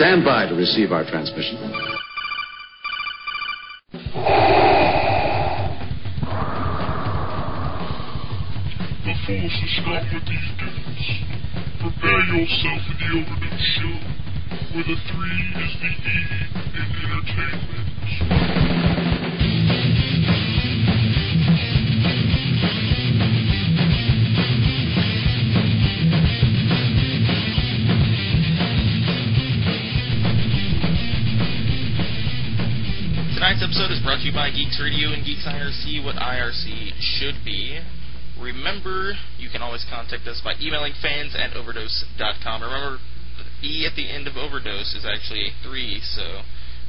Stand by to receive our transmission. The force is not with these dudes. Prepare yourself for the Overdose Show, where the 3 is the E in entertainment. Tonight's episode is brought to you by Geeks Radio and Geeks IRC, what IRC should be. Remember, you can always contact us by emailing fans@overdose.com. Remember, the E at the end of Overdose is actually a 3, so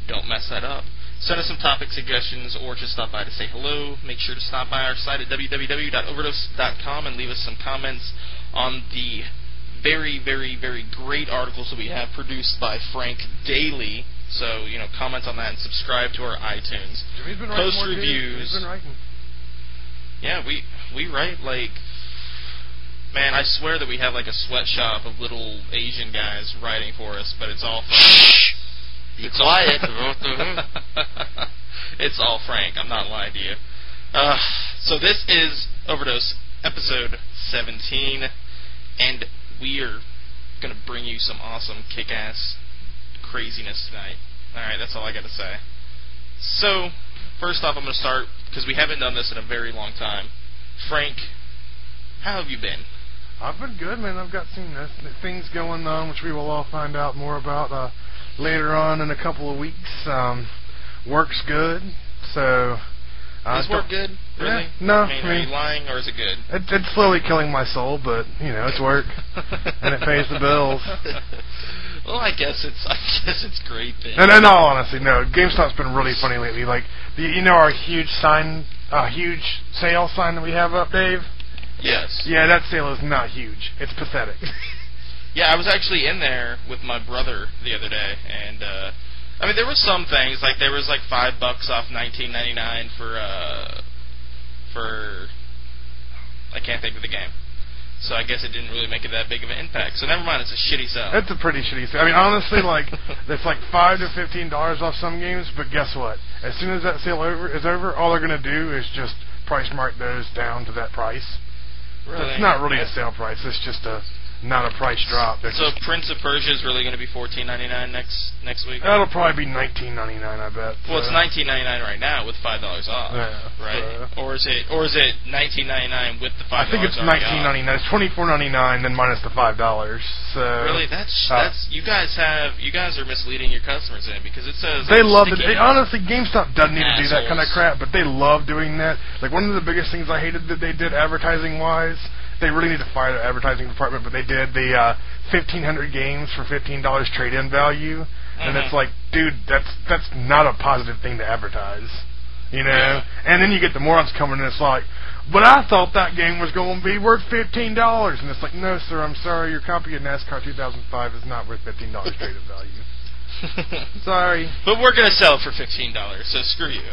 don't mess that up. Send us some topic suggestions or just stop by to say hello. Make sure to stop by our site at www.overdose.com and leave us some comments on the very, very, very great articles that we have produced by Frank daily. So, comment on that and subscribe to our iTunes. Jimmy's been Post writing reviews. Jimmy's been writing. Yeah, we write man, I swear that we have a sweatshop of little Asian guys writing for us, but it's all Frank. Be quiet. It's all Frank. I'm not lying to you. So this is Overdose episode 17, and we are going to bring you some awesome kick-ass craziness tonight. Alright, that's all I got to say. So, first off, I'm going to start, because we haven't done this in a very long time. Frank, how have you been? I've been good, man. I've got some things going on, which we will all find out more about later on in a couple of weeks. Work's good, so... Is work good? Really? Yeah, no. I mean, are you lying, or is it good? It's slowly killing my soul, but, it's work, and it pays the bills. Well, I guess it's great then. And in all honesty, no, GameStop's been really funny lately. Our huge sale sign that we have up, Dave? Yes. Yeah, that sale is not huge. It's pathetic. Yeah, I was actually in there with my brother the other day, and there were some things there was $5 off $19.99 for I can't think of the game. So I guess it didn't really make it that big of an impact. So never mind, it's a shitty sale. It's a pretty shitty sale. Honestly, it's $5 to $15 off some games, but guess what? As soon as that sale is over, all they're going to do is just price mark those down to that price. Really? It's not really a sale price. It's just not a price drop. So Prince of Persia is really going to be $14.99 next week? That'll probably be $19.99, I bet. Well, it's $19.99 right now with $5 off, right? Or is it $19.99 with the $5? I think it's $19.99. It's $24.99 then minus the $5. So really, that's you guys are misleading your customers in, because it says they love it. Honestly, GameStop doesn't need to do that kind of crap, but they love doing that. One of the biggest things I hated that they did advertising wise. They really need to fire the advertising department, but they did the 1,500 games for $15 trade-in value, and it's dude, that's not a positive thing to advertise, Yeah. And then you get the morons coming in, it's but I thought that game was going to be worth $15, and it's no, sir, I'm sorry, your copy of NASCAR 2005 is not worth $15 trade-in value. Sorry. But we're going to sell it for $15, so screw you.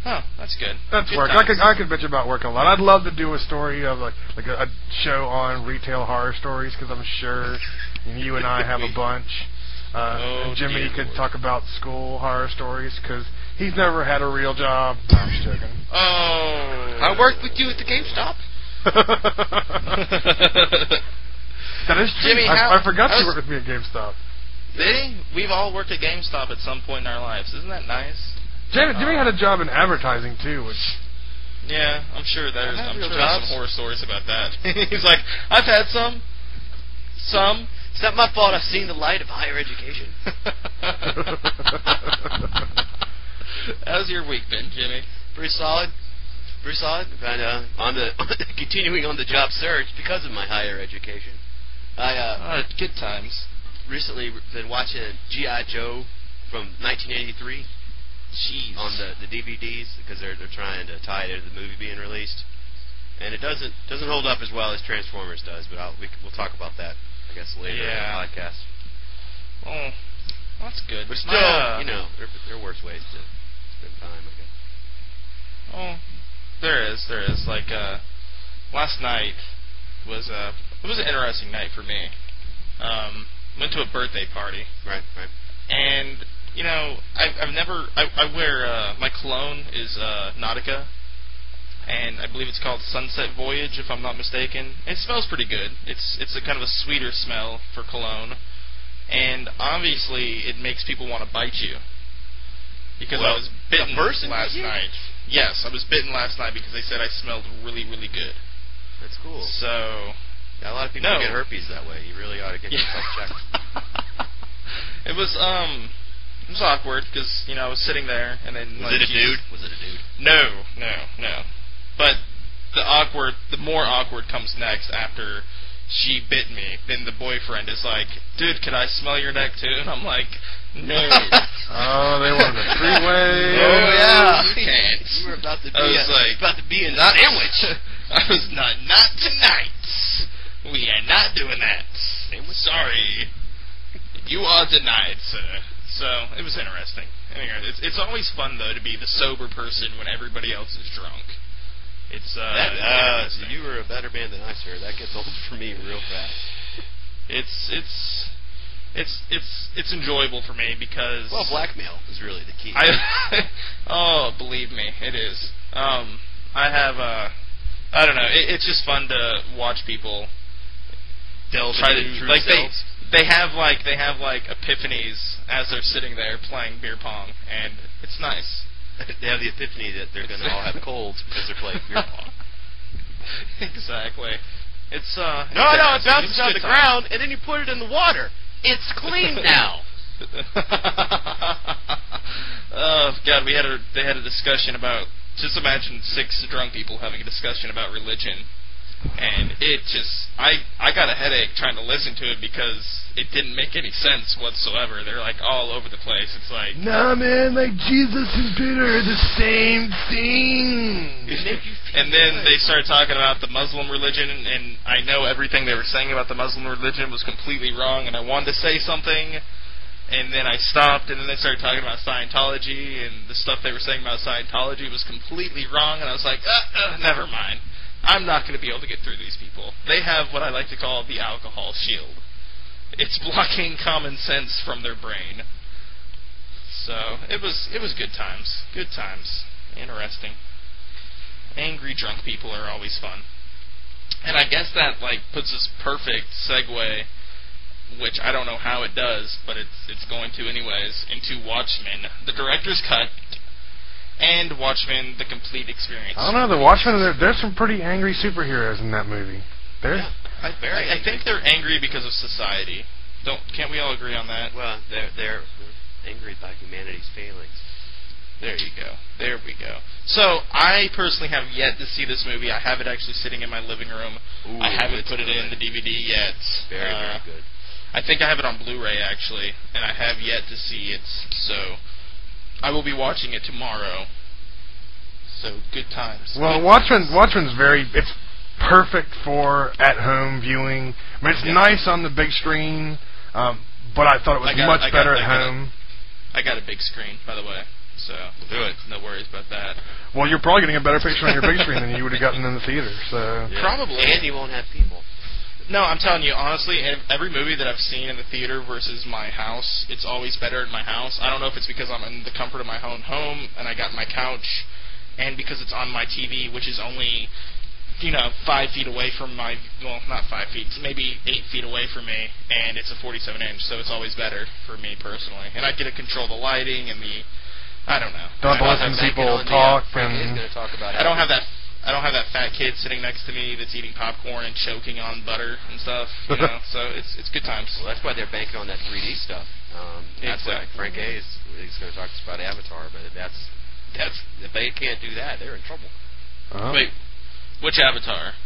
Oh, that's good. That's good work. Times. I could bitch about work a lot. I'd love to do a story of a show on retail horror stories, because I'm sure you and I have a bunch. And Jimmy could talk about school horror stories, because he's never had a real job. No, I'm just joking. Oh, I worked with you at the GameStop. That is true. Jimmy, I forgot you worked with me at GameStop. Did he? We've all worked at GameStop at some point in our lives. Isn't that nice? Jimmy had a job in advertising too, which... Yeah, I'm sure there's some horror stories about that. He's I've had some. It's not my fault I've seen the light of higher education. How's your week been, Jimmy? Pretty solid. And continuing on the job search because of my higher education. Good times. Recently been watching G.I. Joe from 1983. Jeez. On the DVDs, because they're trying to tie it into the movie being released, and it doesn't hold up as well as Transformers does. But we'll talk about that, I guess, later in the podcast. Oh, that's good. But still, there are worse ways to spend time, I guess. Oh, there is. Last night was it was an interesting night for me. went to a birthday party. Right. And you know, I wear my cologne is Nautica, and I believe it's called Sunset Voyage, if I'm not mistaken. It smells pretty good. It's a kind of a sweeter smell for cologne, and obviously it makes people want to bite you. Because I was bitten last night. Yes, I was bitten last night because they said I smelled really, really good. That's cool. So, yeah, a lot of people get herpes that way. You really ought to get yourself checked. It was awkward because I was sitting there and then Was it a dude? No. But the more awkward comes next after she bit me. Then the boyfriend is like, "Dude, can I smell your neck too?" And I'm like, "No." Oh, they wanted a three-way. Oh yeah, you can't. You were about to be. I was about to be in a sandwich. I was not tonight. We are not doing that. Sorry. You are denied, sir. So it was interesting. Anyway, it's always fun though to be the sober person when everybody else is drunk. It's you were a better man than I, sir. That gets old for me real fast. It's enjoyable for me because blackmail is really the key. Oh, believe me, it is. I don't know. It's just fun to watch people delve try into to true like selves. they have epiphanies as they're sitting there playing beer pong, and it's nice. They have the epiphany that they're going to all have colds because they're playing beer pong. Exactly. It's it bounces on the ground, and then you put it in the water. It's clean now. Oh God, they had a discussion about. Just imagine 6 drunk people having a discussion about religion, and I got a headache trying to listen to it because it didn't make any sense whatsoever. They're like all over the place. It's like, nah, man, like Jesus and Peter are the same thing. And then they started talking about the Muslim religion, and I know everything they were saying about the Muslim religion was completely wrong, and I wanted to say something. And then I stopped, and then they started talking about Scientology, and the stuff they were saying about Scientology was completely wrong, and I was like, never mind. I'm not going to be able to get through these people. They have what I like to call the alcohol shield. It's blocking common sense from their brain. So, it was good times. Good times. Interesting. Angry drunk people are always fun. And I guess that, puts us perfect segue, which I don't know how it does, but it's going to anyways, into Watchmen, the director's cut, and Watchmen, the complete experience. I don't know, the Watchmen, there's some pretty angry superheroes in that movie. I think they're angry because of society. Can't we all agree on that? Well, they're angry by humanity's failings. There you go. There we go. So, I personally have yet to see this movie. I have it actually sitting in my living room. Ooh, I haven't put it in the DVD yet. Very, very good. I think I have it on Blu-ray, actually, and I have yet to see it, so I will be watching it tomorrow. So, good times. Well, Watchmen's it's perfect for at-home viewing. I mean, it's nice on the big screen, but I thought it was much better at home. I got a big screen, by the way, so no worries about that. Well, you're probably getting a better picture on your big screen than you would have gotten in the theater, so... Yeah. Probably. And you won't have people. No, I'm telling you, honestly, every movie that I've seen in the theater versus my house, it's always better at my house. I don't know if it's because I'm in the comfort of my own home, and I got my couch, and because it's on my TV, which is only, 5 feet away from my, well, not 5 feet, maybe 8 feet away from me, and it's a 47-inch, so it's always better for me personally. And I get to control the lighting and I don't know. Don't listen to people talk. I don't have that fat kid sitting next to me that's eating popcorn and choking on butter and stuff. So it's good times. Well, that's why they're banking on that 3D stuff. That's why Frank A. is going to talk to us about Avatar, but that's if they can't do that, they're in trouble. Uh-huh. Wait, which Avatar?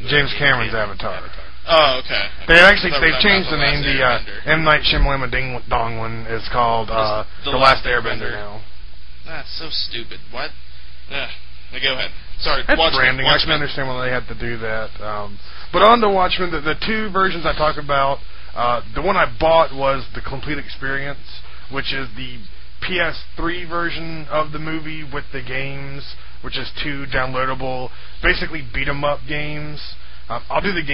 James Cameron's Avatar. Oh, okay. They've changed the name. The M. Night Shyamalan Ding Dong one is called The Last Airbender now. That's so stupid. What? Go ahead. Sorry, that's Watchmen. branding. I can understand why they had to do that. But on to Watchmen, the 2 versions I talk about, the one I bought was the complete experience, which is the PS3 version of the movie with the games, which is 2 downloadable, basically beat-em-up games. I'll do the game